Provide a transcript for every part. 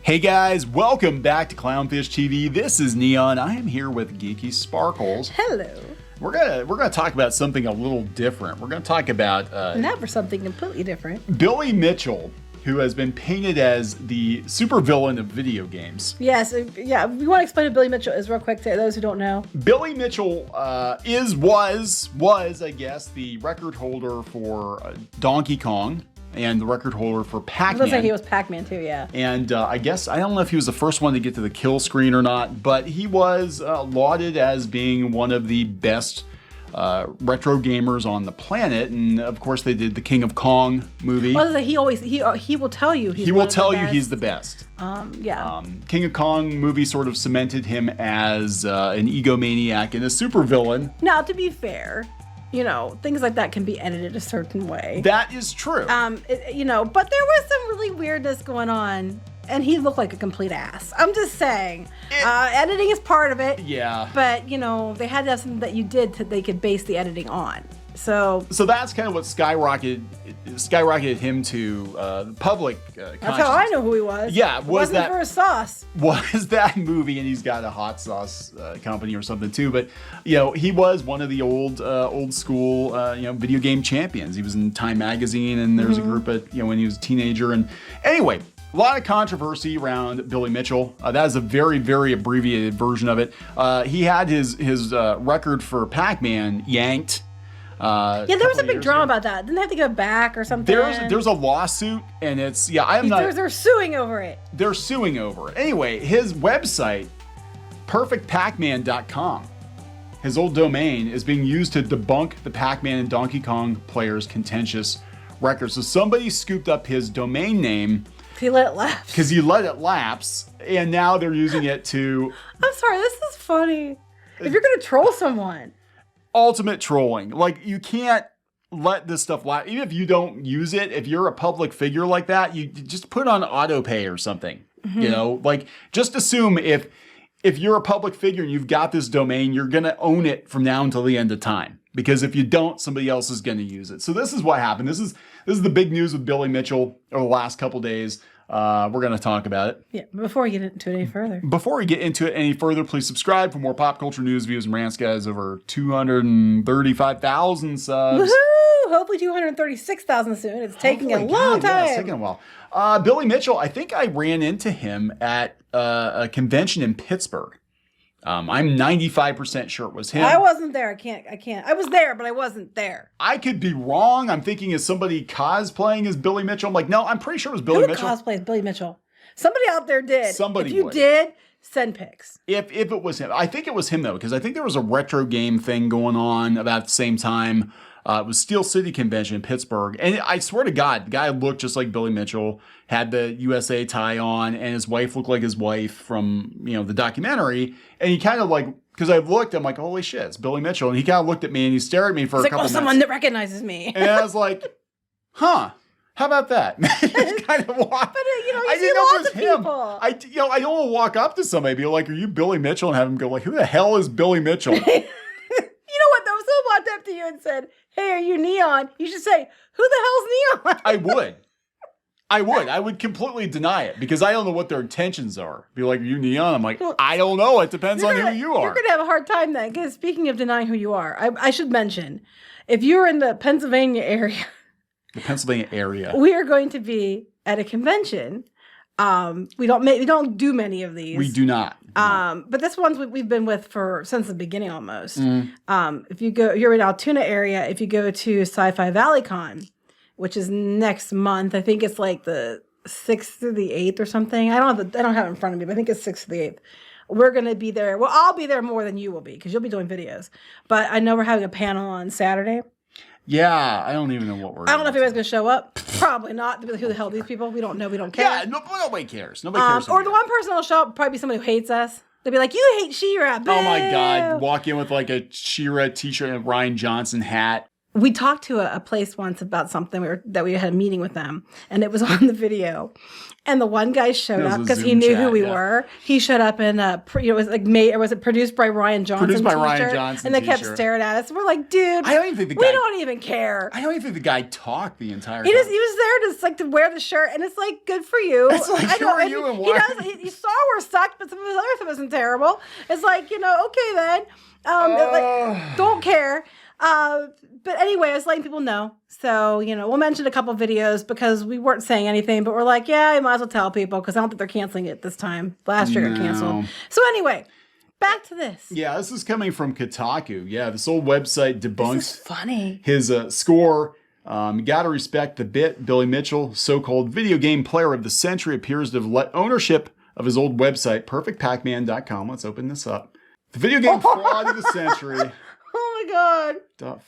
Hey guys, welcome back to Clownfish TV. This is Neon. I am here with Geeky Sparkles. Hello. We're gonna talk about something a little different. We're gonna talk about Now for something completely different. Billy Mitchell, who has been painted as the supervillain of video games. Yes, yeah. We want to explain who Billy Mitchell is real quick to those who don't know. Billy Mitchell was I guess the record holder for Donkey Kong. And the record holder for Pac-Man. Looks like he was Pac-Man too, yeah. And I guess, I don't know if he was the first one to get to the kill screen or not, but he was lauded as being one of the best retro gamers on the planet. And of course, they did the King of Kong movie. Well, he will tell you he will tell you he's the best. Yeah. King of Kong movie sort of cemented him as an egomaniac and a supervillain. Now, to be fair, you know, things like that can be edited a certain way. That is true. But there was some really weirdness going on, and he looked like a complete ass. I'm just saying. Editing is part of it. Yeah. But, they had to have something that you did that they could base the editing on. So that's kind of what skyrocketed him to public consciousness. That's how I know who he was. Yeah, wasn't for his sauce. Was that movie, and he's got a hot sauce company or something too. But he was one of the old school video game champions. He was in Time magazine, and there was a group at when he was a teenager. And anyway, a lot of controversy around Billy Mitchell. That is a very, very abbreviated version of it. He had his record for Pac-Man yanked. There was a big drama about that. Didn't they have to go back or something? There's a lawsuit, and it's they're suing over it. They're suing over it. Anyway, his website, perfectpacman.com, his old domain, is being used to debunk the Pac-Man and Donkey Kong players' contentious records. So somebody scooped up his domain name. He let it lapse. Because he let it lapse, and now they're using it to... I'm sorry, this is funny. If you're going to troll someone... Ultimate trolling. Like, you can't let this stuff lapse. Even if you don't use it, if you're a public figure like that, you just put on auto pay or something. Like, just assume if you're a public figure and you've got this domain, you're going to own it from now until the end of time. Because if you don't, somebody else is going to use it. So this is what happened. This is the big news with Billy Mitchell over the last couple days. We're going to talk about it. Yeah, before we get into it any further. Before we get into it any further, please subscribe for more pop culture news, views, and rants, guys. Over 235,000 subs. Woohoo! Hopefully 236,000 soon. It's taking a long time. Yeah, it's taking a while. Billy Mitchell, I think I ran into him at a convention in Pittsburgh. I'm 95% sure it was him. I wasn't there. I can't. I was there, but I wasn't there. I could be wrong. I'm thinking, is somebody cosplaying as Billy Mitchell? I'm like, no, I'm pretty sure it was Billy Mitchell. Who cosplays Billy Mitchell? Somebody out there did. Somebody If you would. did, send pics. If it was him. I think it was him, though, because I think there was a retro game thing going on about the same time. It was Steel City Convention in Pittsburgh. And I swear to God, the guy looked just like Billy Mitchell, had the USA tie on, and his wife looked like his wife from, the documentary. And he kind of like, because I looked, I'm like, holy shit, it's Billy Mitchell. And he kind of looked at me and he stared at me for a couple minutes. Someone that recognizes me. And I was like, huh. How about that? It's kind of walk. But you see lots of people. I don't want to walk up to somebody and be like, "Are you Billy Mitchell?" and have him go like, "Who the hell is Billy Mitchell?" You know what? Though, if someone walked up to you and said, "Hey, are you Neon?" You should say, "Who the hell's Neon?" I would completely deny it because I don't know what their intentions are. Be like, "Are you Neon?" I'm like, I don't know. It depends on who you are. You're gonna have a hard time then. Because speaking of denying who you are, I should mention, if you're in the Pennsylvania area. The Pennsylvania area. We are going to be at a convention. We don't do many of these. We do not. But this one's we've been with since the beginning almost. If you're in Altoona area. If you go to Sci-Fi Valley Con, which is next month, I think it's like the 6th through the 8th or something. I don't have it in front of me, but I think it's 6th through the 8th. We're going to be there. Well, I'll be there more than you will be because you'll be doing videos. But I know we're having a panel on Saturday. Yeah, I don't even know what we're I don't know if anybody's going to show up. Probably not. Who the hell are these people? We don't know. We don't care. Yeah, nobody cares. Nobody cares. Or the one person will show up probably be somebody who hates us. They'll be like, "You hate She-Ra." Boo. Oh my God. Walk in with like a She-Ra t-shirt and a Ryan Johnson hat. we talked to a place once about something that we had a meeting with them, and it was on the video. And the one guy showed up because he knew who we were. He showed up in it was like made, or was it produced by Ryan Johnson? Produced by t-shirt, Ryan Johnson, and they kept staring at us. We're like, dude, I don't even think the we guy, don't even care. I don't even think the guy talked the entire time. He was there to like to wear the shirt, and it's like good for you. It's like, who are you and why? He Star Wars sucked, but some of his other stuff wasn't terrible. It's like, okay then, like, don't care. But anyway, I was letting people know. So, we'll mention a couple videos because we weren't saying anything, but we're like, yeah, you might as well tell people because I don't think they're canceling it this time. Last year it canceled. So anyway, back to this. Yeah, this is coming from Kotaku. Yeah, this old website debunks this is funny. His score. You gotta respect the bit. Billy Mitchell, so-called video game player of the century, appears to have let ownership of his old website, perfectpacman.com. Let's open this up. The video game fraud of the century. Oh my God.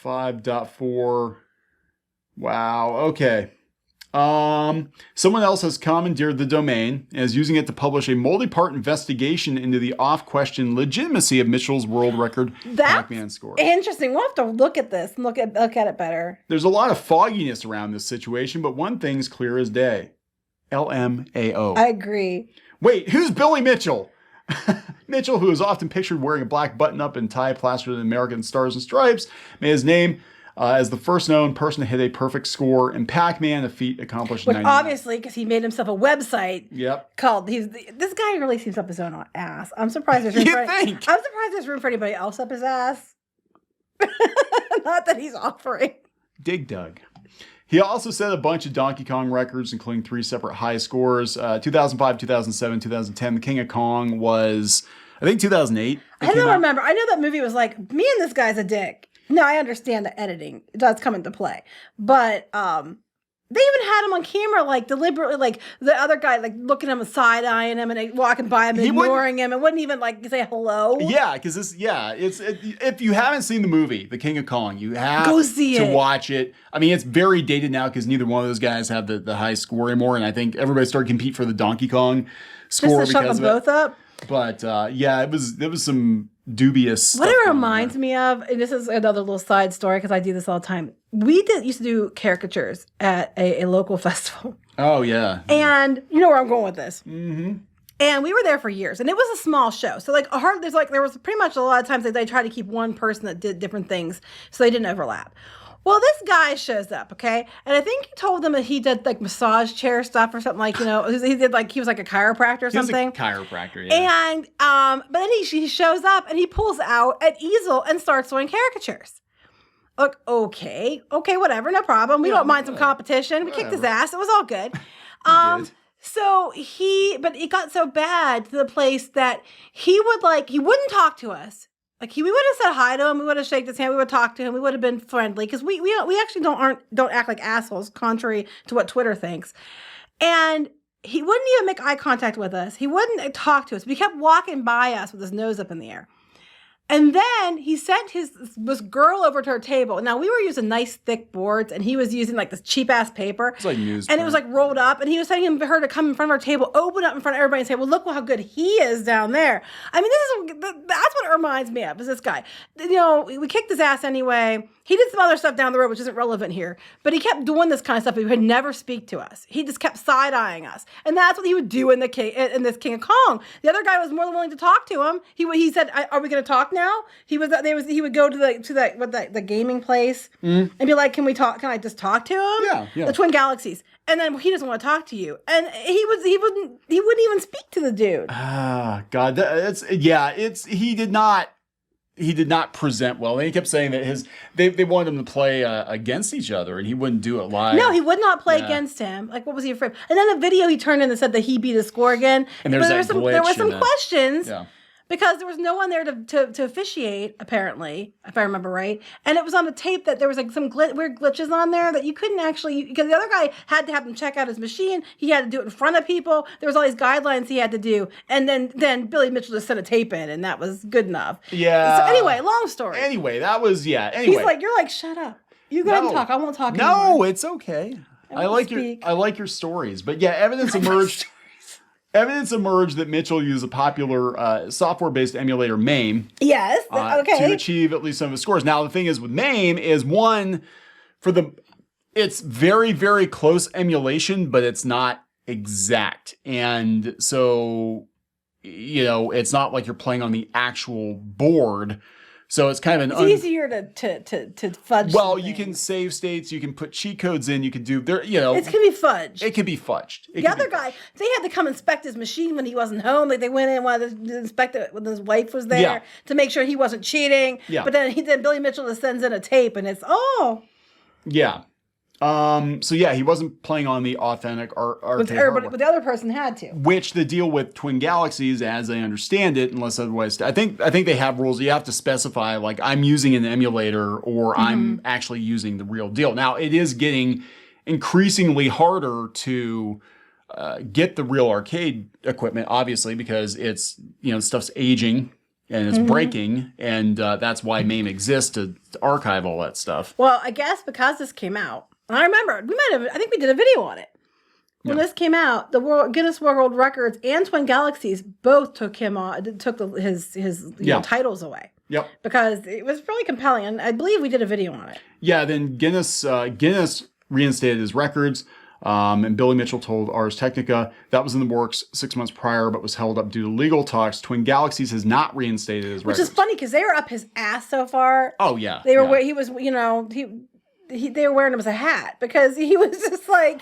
.5.4. Wow. Okay. Someone else has commandeered the domain and is using it to publish a multi-part investigation into the off-question legitimacy of Mitchell's world record Pac-Man score. Interesting. We'll have to look at this and look at it better. There's a lot of fogginess around this situation, but one thing's clear as day. LMAO. I agree. Wait, who's Billy Mitchell? Mitchell, who is often pictured wearing a black button-up and tie plastered in American stars and stripes, made his name as the first known person to hit a perfect score in Pac-Man, a feat accomplished in 1999. Obviously, because he made himself a website called, this guy really seems up his own ass. I'm surprised there's room I'm surprised there's room for anybody else up his ass. Not that he's offering. Dig Dug. He also set a bunch of Donkey Kong records, including 3 separate high scores. 2005, 2007, 2010. The King of Kong was, I think, 2008. I don't remember. I know that movie was like, me and this guy's a dick. No, I understand the editing does come into play. But they even had him on camera, like, deliberately, like, the other guy, like, looking at him, side-eyeing him, and walking by him, and ignoring him, and wouldn't even, like, say hello. Yeah, because if you haven't seen the movie, The King of Kong, you have Go see to it. watch it. I mean, it's very dated now because neither one of those guys have the high score anymore, and I think everybody started to compete for the Donkey Kong score just to shut them both up. But, yeah, it was some dubious stuff. What it reminds me of, and this is another little side story because I do this all the time. We used to do caricatures at a local festival. Oh, yeah. And you know where I'm going with this. Mm-hmm. And we were there for years, and it was a small show. So there was pretty much a lot of times that they tried to keep one person that did different things so they didn't overlap. Well, this guy shows up, okay? And I think he told them that he did like massage chair stuff or something, like, he was like a chiropractor or something. He was a chiropractor, yeah. And but then he shows up and he pulls out an easel and starts doing caricatures. Look, okay, whatever, no problem. We don't mind some competition. We kicked his ass. It was all good. So but it got so bad to the place that he wouldn't talk to us. Like we would have said hi to him, we would have shaken his hand, we would talk to him, we would have been friendly because we actually don't act like assholes, contrary to what Twitter thinks. And he wouldn't even make eye contact with us. He wouldn't talk to us. But he kept walking by us with his nose up in the air. And then he sent this girl over to her table. Now, we were using nice thick boards, and he was using like this cheap-ass paper. It's like newsprint. And it was like rolled up, and he was sending her to come in front of our table, open up in front of everybody and say, well, look how good he is down there. I mean, that's what it reminds me of, is this guy. We kicked his ass anyway. He did some other stuff down the road, which isn't relevant here. But he kept doing this kind of stuff, but he would never speak to us. He just kept side-eyeing us. And that's what he would do in this King of Kong. The other guy was more than willing to talk to him. He said, are we going to talk now? He would go to the gaming place and be like, can I just talk to him? Yeah. The Twin Galaxies. And then he doesn't want to talk to you. And he wouldn't even speak to the dude. Ah, God, he did not present well. And he kept saying that they wanted him to play against each other, and he wouldn't do it live. No, he would not play against him. Like, what was he afraid of? And then the video he turned in and said that he beat his score again. And there were some questions. Yeah. Because there was no one there to officiate, apparently, if I remember right. And it was on the tape that there was like some weird glitches on there that you couldn't actually, because the other guy had to have him check out his machine. He had to do it in front of people. There was all these guidelines he had to do. And then Billy Mitchell just sent a tape in, and that was good enough. Yeah. So anyway, long story. Anyway, that was, Anyway. He's like, you're like, shut up. You go ahead and talk. I won't talk anymore. No, it's okay. I like your stories. But yeah, evidence emerged. Evidence emerged that Mitchell used a popular software-based emulator, MAME, Yes. Okay. to achieve at least some of his scores. Now, the thing is with MAME is it's very, very close emulation, but it's not exact. And so, it's not like you're playing on the actual board. So it's kind of it's easier to fudge. Well, you can save states, you can put cheat codes in, you can do there. It can be fudged. It can be fudged. The other guy, they had to come inspect his machine when he wasn't home. Like they went in, wanted to inspect it when his wife was there to make sure he wasn't cheating. Yeah. But then Billy Mitchell just sends in a tape, and it's yeah. So yeah, he wasn't playing on the authentic arcade hardware. But the other person had to. Which the deal with Twin Galaxies, as I understand it, unless otherwise, I think they have rules. You have to specify like I'm using an emulator or I'm actually using the real deal. Now it is getting increasingly harder to get the real arcade equipment, obviously, because it's stuff's aging. And it's breaking, and that's why MAME exists to archive all that stuff. Well, I guess because this came out, and I remember I think we did a video on it. When this came out, the Guinness World Records and Twin Galaxies both took his titles away. Yep. Because it was really compelling, and I believe we did a video on it. Yeah, then Guinness reinstated his records. And Billy Mitchell told Ars Technica that was in the works 6 months prior, but was held up due to legal talks. Twin Galaxies has not reinstated his records. Which is funny because they were up his ass so far. Oh yeah, they were. He was, they were wearing him as a hat because he was just like.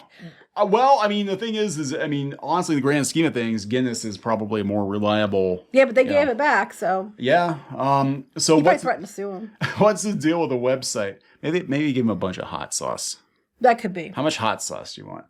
Well, I mean, the thing is, honestly, the grand scheme of things, Guinness is probably a more reliable. Yeah, but they gave it back, so. Yeah. So he probably threatened to sue him. What's the deal with the website? Maybe give him a bunch of hot sauce. That could be. How much hot sauce do you want?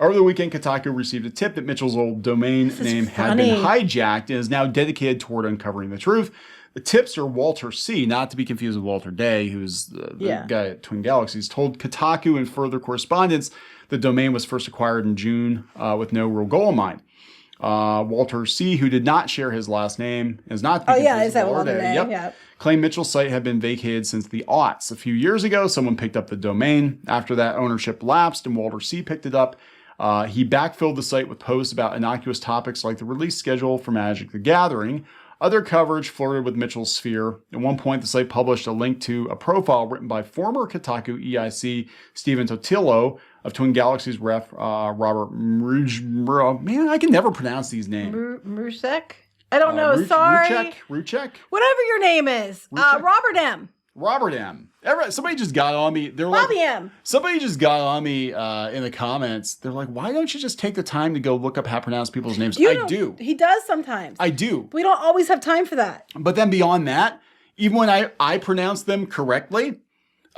Over the weekend, Kotaku received a tip that Mitchell's old domain name had been hijacked and is now dedicated toward uncovering the truth. The tipster, Walter C., not to be confused with Walter Day, who's the guy at Twin Galaxies, told Kotaku in further correspondence the domain was first acquired in June with no real goal in mind. Walter C., who did not share his last name, is not to be confused with Walter Day. Yep. Claimed Mitchell's site had been vacated since the aughts. A few years ago, someone picked up the domain. After that, ownership lapsed and Walter C. picked it up. He backfilled the site with posts about innocuous topics like the release schedule for Magic the Gathering. Other coverage flirted with Mitchell's sphere. At one point, the site published a link to a profile written by former Kotaku EIC Stephen Totillo of Twin Galaxies ref Robert Man, I can never pronounce these names. Rusek? I don't know. Sorry. Ruchek? Whatever your name is. Robert M. Robert M. Somebody just got on me. They're Bobby like, M. Somebody just got on me in the comments. They're like, why don't you just take the time to go look up how to pronounce people's names? I do. He does sometimes. I do. We don't always have time for that. But then beyond that, even when I pronounce them correctly,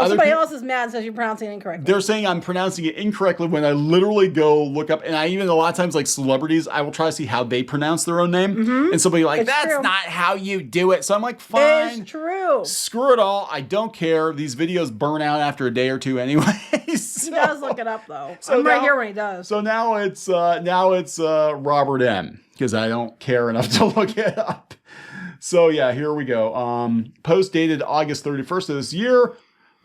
somebody else is mad and says you're pronouncing it incorrectly. They're saying I'm pronouncing it incorrectly when I literally go look up, and I even a lot of times like celebrities, I will try to see how they pronounce their own name, and somebody like, that's not how you do it. So I'm like, fine. It's true. Screw it all. I don't care. These videos burn out after a day or two anyway. He does look it up though. So I'm right here when he does. So now it's Robert M. because I don't care enough to look it up. So yeah, here we go. Post dated August 31st of this year.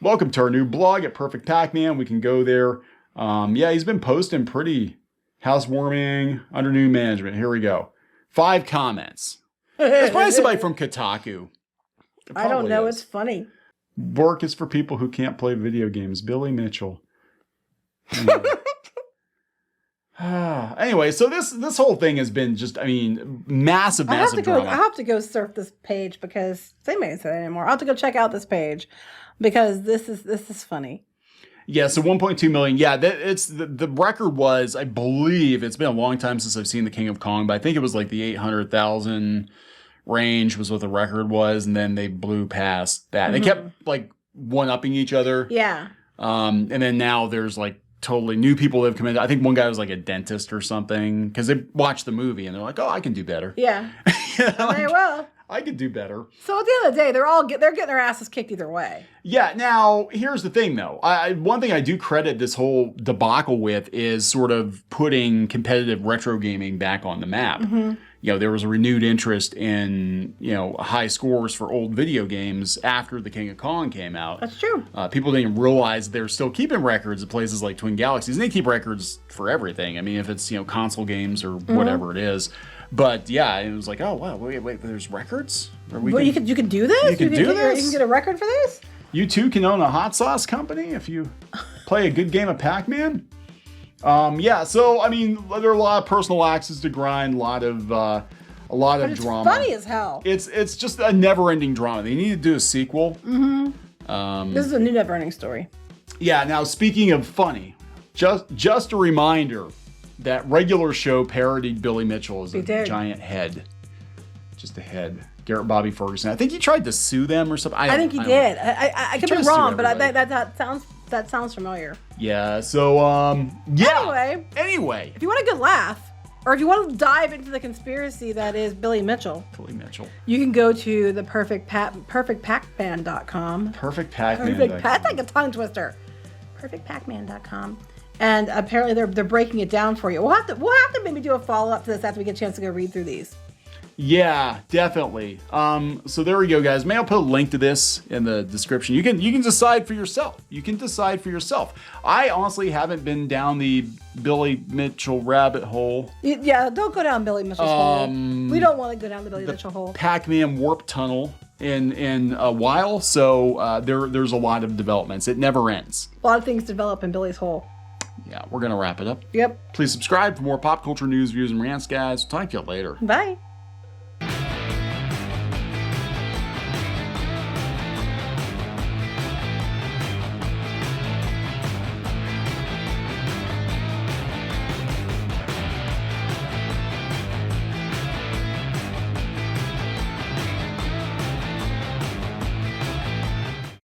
Welcome to our new blog at Perfect Pac-Man. We can go there. Yeah, he's been posting pretty housewarming under new management. Here we go. 5 comments. It's probably somebody from Kotaku. I don't know. It's funny. Work is for people who can't play video games. Billy Mitchell. Anyway, so this whole thing has been just, I mean, massive drama. I have to go surf this page because they may say that anymore. I'll have to go check out this page because this is funny. Yeah, so 1.2 million. Yeah, it's the record was, I believe, it's been a long time since I've seen the King of Kong, but I think it was like the 800,000 range was what the record was, and then they blew past that. Mm-hmm. They kept like one-upping each other. Yeah. And then now there's like totally new people that have come in. I think one guy was like a dentist or something because they watched the movie and they're like, oh, I can do better. Yeah. Like, very well. I could do better. So at the end of the day, they're getting their asses kicked either way. Yeah. Now, here's the thing, though. One thing I do credit this whole debacle with is sort of putting competitive retro gaming back on the map. there was a renewed interest in, high scores for old video games after the King of Kong came out. That's true. People didn't realize they're still keeping records at places like Twin Galaxies. And they keep records for everything. I mean, if it's, console games or whatever it is. But yeah, it was like, oh, wow, wait, there's records? You can do this? You can do this? You can get a record for this? You too can own a hot sauce company if you play a good game of Pac-Man. So I mean, there are a lot of personal axes to grind, a lot of drama. It's funny as hell. It's just a never-ending drama. They need to do a sequel. This is a new never-ending story. Yeah. Now, speaking of funny, just a reminder that regular show parodied Billy Mitchell as a giant head, just a head. Garrett Bobby Ferguson. I think he tried to sue them or something. I think he did. I could be wrong, but that sounds familiar. Yeah. So Anyway, if you want a good laugh, or if you want to dive into the conspiracy that is Billy Mitchell, you can go to the perfectpacman.com. Perfectpacman.com. That's like a tongue twister. Perfectpacman.com. And apparently they're breaking it down for you. We'll have to maybe do a follow up to this after we get a chance to go read through these. Yeah, definitely. So there we go, guys. Maybe I'll put a link to this in the description. You can decide for yourself. I honestly haven't been down the Billy Mitchell rabbit hole. Yeah, don't go down Billy Mitchell's hole. We don't want to go down the Billy Mitchell hole. Pac-Man warp tunnel in a while. So there's a lot of developments. It never ends. A lot of things develop in Billy's hole. Yeah, we're gonna wrap it up. Yep. Please subscribe for more pop culture news, views, and rants, guys. Talk to you later. Bye.